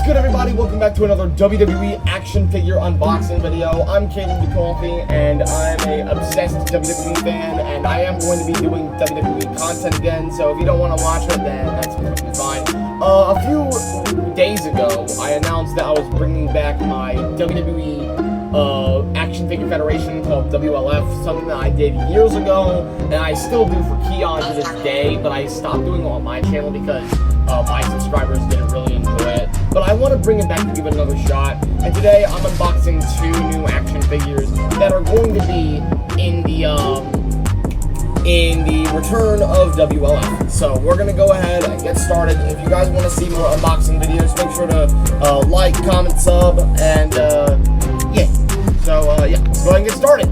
good, everybody? Welcome back to another WWE action figure unboxing video. I'm Caden DeCoffee, and I'm a obsessed WWE fan, and I am going to be doing WWE content again, so if you don't want to watch it, then that's perfectly fine. A few days ago, I announced that I was bringing back my WWE Action Figure Federation called WLF, something that I did years ago, and I still do for Keon to this day, but I stopped doing it on my channel because my subscribers didn't really enjoy it. But I want to bring it back to give it another shot, and today I'm unboxing two new action figures that are going to be in the return of WLF. So we're going to go ahead and get started. If you guys want to see more unboxing videos, make sure to like, comment, sub, and yeah. So yeah, let's go ahead and get started.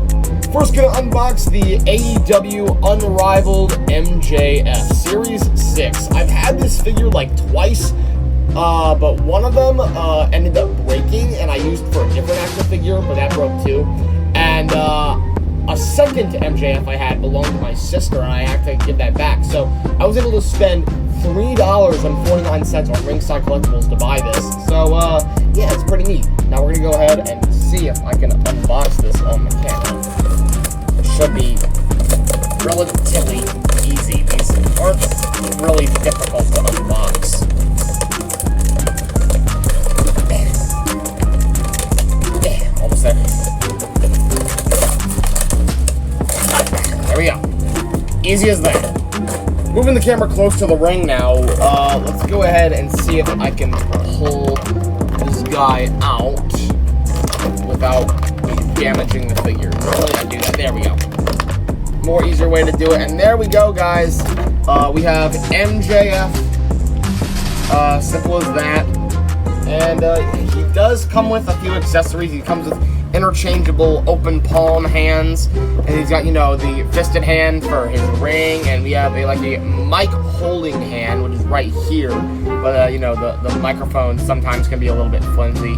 First, gonna unbox the AEW Unrivaled MJF Series 6. I've had this figure like twice, but one of them ended up breaking, and I used for a different action figure, but that broke too. And a second MJF I had belonged to my sister, and I had to give that back. So I was able to spend $3.49 on Ringside Collectibles to buy this. So yeah, it's pretty neat. Now we're gonna go ahead and see if I can unbox this on the camera. It should be relatively easy. These aren't really difficult to unbox. Almost there. There we go. Easy as that. Moving the camera close to the ring now, let's go ahead and see if I can pull this guy out without damaging the figure. Really, I do that. There we go. More easier way to do it. And there we go, guys. We have MJF. Simple as that. And he does come with a few accessories. He comes with interchangeable open palm hands, and he's got, you know, the fisted hand for his ring, and we have a mic holding hand, which is right here, but you know, the microphone sometimes can be a little bit flimsy.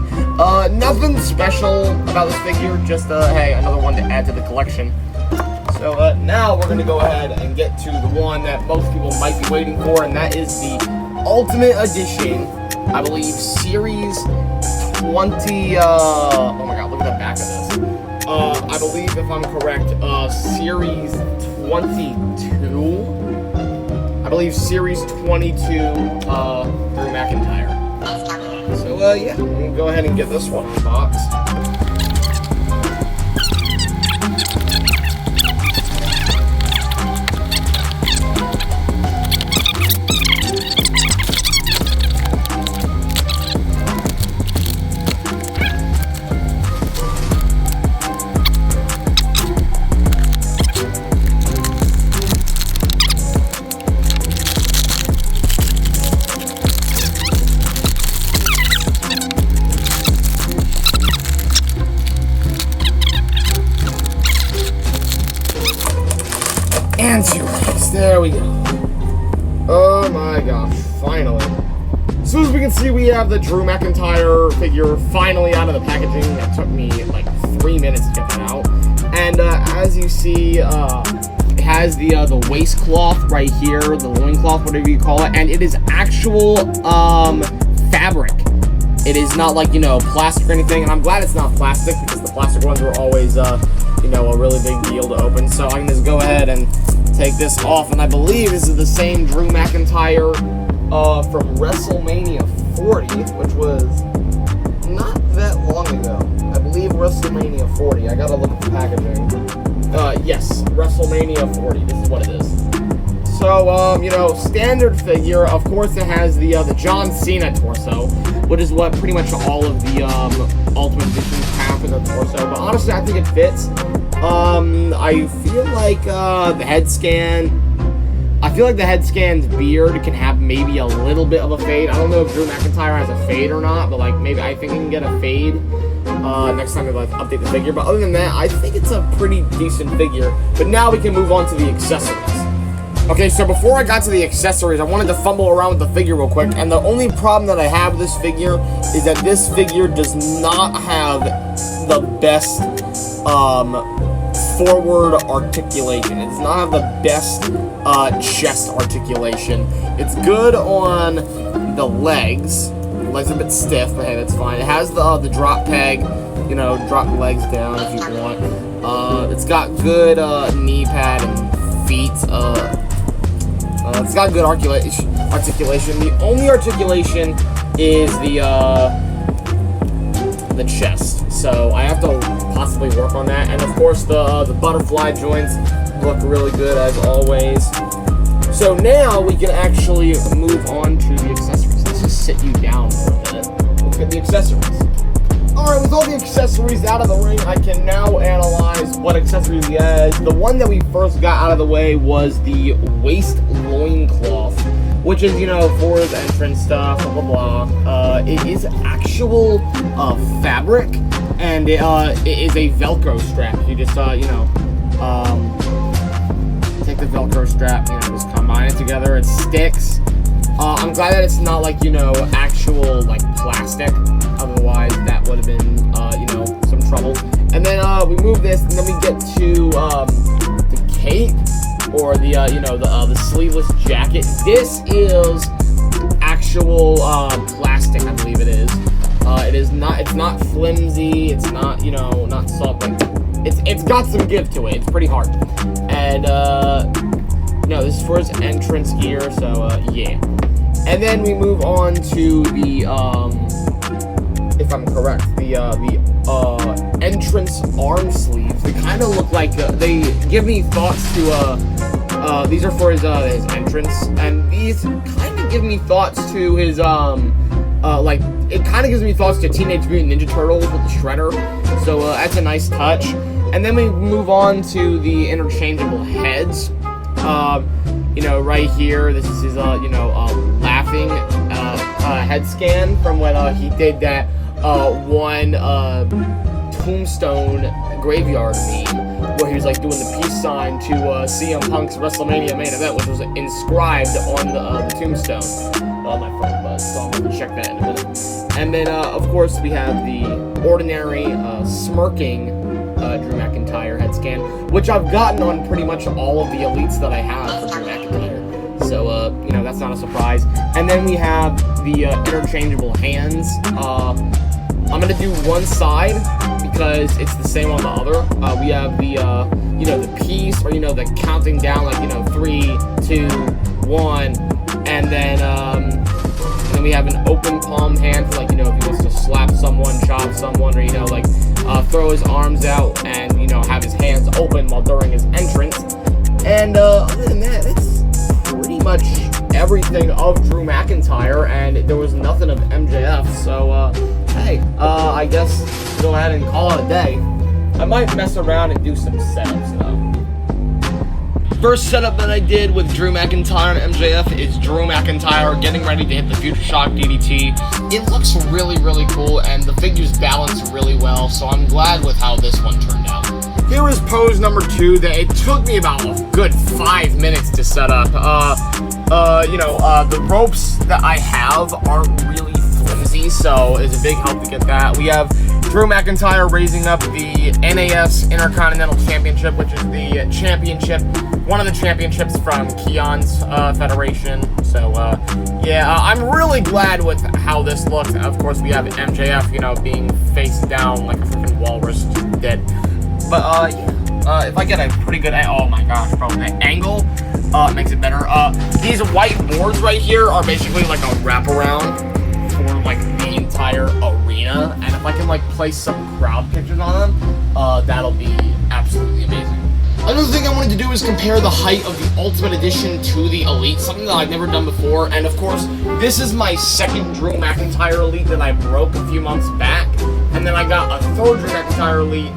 Nothing special about this figure, just hey, another one to add to the collection. So now we're gonna go ahead and get to the one that most people might be waiting for, and that is the Ultimate Edition, I believe, Series 20, oh my god, look at the back of this. I believe, if I'm correct, Series 22. I believe Series 22, Drew McIntyre. So, yeah, we're gonna go ahead and get this one unboxed. There we go. Oh my gosh, finally. As soon as we can see, we have the Drew McIntyre figure finally out of the packaging. It took me like 3 minutes to get that out. And as you see, it has the waistcloth right here, the loincloth, whatever you call it, and it is actual fabric. It is not like, you know, plastic or anything, and I'm glad it's not plastic, because the plastic ones were always, you know, a really big deal to open. So I can just go ahead and take this off, and I believe this is the same Drew McIntyre from WrestleMania 40, which was not that long ago. I believe WrestleMania 40. I gotta look at the packaging. Yes, WrestleMania 40. This is what it is. So, you know, standard figure. Of course, it has the John Cena torso, which is what pretty much all of the Ultimate Editions have for their torso. But honestly, I think it fits. I feel like the head scan. I feel like the head scan's beard can have maybe a little bit of a fade. I don't know if Drew McIntyre has a fade or not, but like maybe I think he can get a fade next time we update the figure. But other than that, I think it's a pretty decent figure. But now we can move on to the accessories. Okay, so before I got to the accessories, I wanted to fumble around with the figure real quick, and the only problem that I have with this figure is that this figure does not have the best forward articulation. It does not have the best chest articulation. It's good on the legs, legs are a bit stiff, but hey, that's fine. It has the drop peg, you know, drop the legs down if you want. It's got good knee pad and feet. It's got good articulation. The only articulation is the chest, so I have to possibly work on that. And of course, the butterfly joints look really good as always. So now we can actually move on to the accessories. Let's just sit you down for a minute. Look at the accessories. Alright, with all the accessories out of the ring, I can now analyze what accessories he has. The one that we first got out of the way was the waist loincloth, which is, you know, for his entrance stuff, blah, blah, blah. It is actual fabric, and it is a Velcro strap. You just, you know, take the Velcro strap, you know, just combine it together. It sticks. I'm glad that it's not like, you know, actual like plastic. Otherwise, that would have been, you know, some trouble. And then we move this, and then we get to the cape, or the, you know, the sleeveless jacket. This is actual plastic, I believe it is. It is not. It's not flimsy. It's not, you know, not soft. Like, it's got some give to it. It's pretty hard. And no, this is for his entrance gear. So yeah. And then we move on to the if I'm correct, the entrance arm sleeves. They kind of look like they give me thoughts to these are for his entrance, and these kind of give me thoughts to his like, it kind of gives me thoughts to Teenage Mutant Ninja Turtles with the Shredder. So that's a nice touch. And then we move on to the interchangeable heads. You know, right here, this is his you know, laughing head scan from when he did that one Tombstone graveyard meme, where he was like doing the peace sign to CM Punk's WrestleMania main event, which was inscribed on the tombstone. My phone buzzed, so I'm going to check that in a minute. And then, of course, we have the ordinary smirking Drew McIntyre head scan, which I've gotten on pretty much all of the elites that I have for Drew McIntyre. So, you know, that's not a surprise. And then we have the interchangeable hands. I'm going to do one side because it's the same on the other. We have the, you know, the piece, or, you know, the counting down, like, you know, 3, 2, 1, and then we have an open palm hand for, like, you know, if he wants to slap someone, chop someone, or, you know, like, throw his arms out and, you know, have his hands open while during his entrance. And other than that, it's pretty much everything of Drew McIntyre, and there was nothing of MJF, so, hey, I guess go ahead and call it a day. I might mess around and do some setups, though. First setup that I did with Drew McIntyre and MJF is Drew McIntyre getting ready to hit the Future Shock DDT. It looks really, really cool, and the figures balance really well, so I'm glad with how this one turned out. Here is pose number 2 that it took me about a good 5 minutes to set up. You know, the ropes that I have aren't really flimsy, so it's a big help to get that. We have Drew McIntyre raising up the NAS Intercontinental Championship, which is the championship, one of the championships from Keon's federation. So, yeah, I'm really glad with how this looks. Of course, we have MJF, you know, being face down like a freaking walrus, dead. But, yeah, if I get a pretty good, oh my gosh, bro, the angle makes it better. These white boards right here are basically like a wraparound for, like, the entire arena, and if I can, like, place some crowd pictures on them, that'll be absolutely amazing. Another thing I wanted to do is compare the height of the Ultimate Edition to the Elite, something that I've never done before, and of course, this is my second Drew McIntyre Elite that I broke a few months back, and then I got a third Drew McIntyre Elite,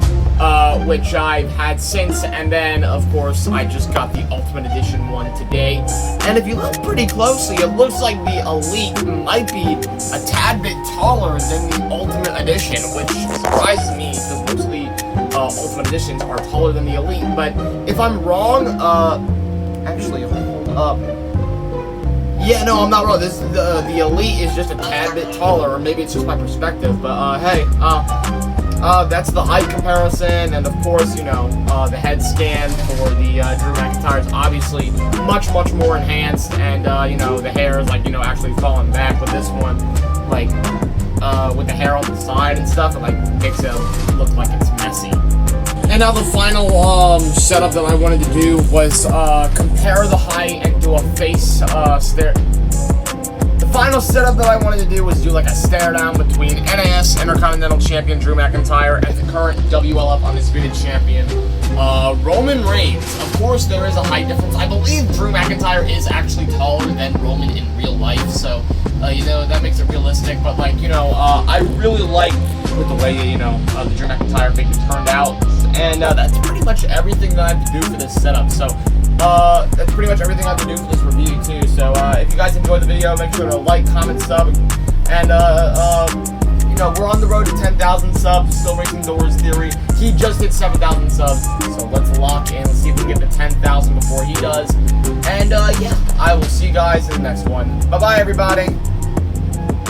which I've had since, and then, of course, I just got the Ultimate Edition one today. And if you look pretty closely, it looks like the Elite might be a tad bit taller than the Ultimate Edition, which surprises me, because most of the Ultimate Editions are taller than the Elite. But if I'm wrong, actually, hold up. Yeah, no, I'm not wrong. This the Elite is just a tad bit taller, or maybe it's just my perspective, but, hey, that's the height comparison, and of course, you know, the head scan for the Drew McIntyre is obviously much, much more enhanced, and, you know, the hair is, like, you know, actually falling back with this one. like, with the hair on the side and stuff, it, like, makes it look like it's messy. And now the final, setup that I wanted to do was, compare the height and do a face, stare. The final setup that I wanted to do was do like a stare down between NAS Intercontinental Champion Drew McIntyre and the current WLF Undisputed Champion, Roman Reigns. Of course, there is a height difference. I believe Drew McIntyre is actually taller than Roman in real life, so, you know, that makes it realistic. But, like, you know, I really like with the way, you know, the Drew McIntyre figure turned out. And that's pretty much everything that I have to do for this setup. So, that's pretty much everything I have to do for this review, too. So, if you guys enjoyed the video, make sure to like, comment, sub, and, you know, we're on the road to 10,000 subs, still racing Doors Theory. He just hit 7,000 subs, so let's lock in. Let's see if we can get to 10,000 before he does. And, yeah, I will see you guys in the next one. Bye-bye, everybody.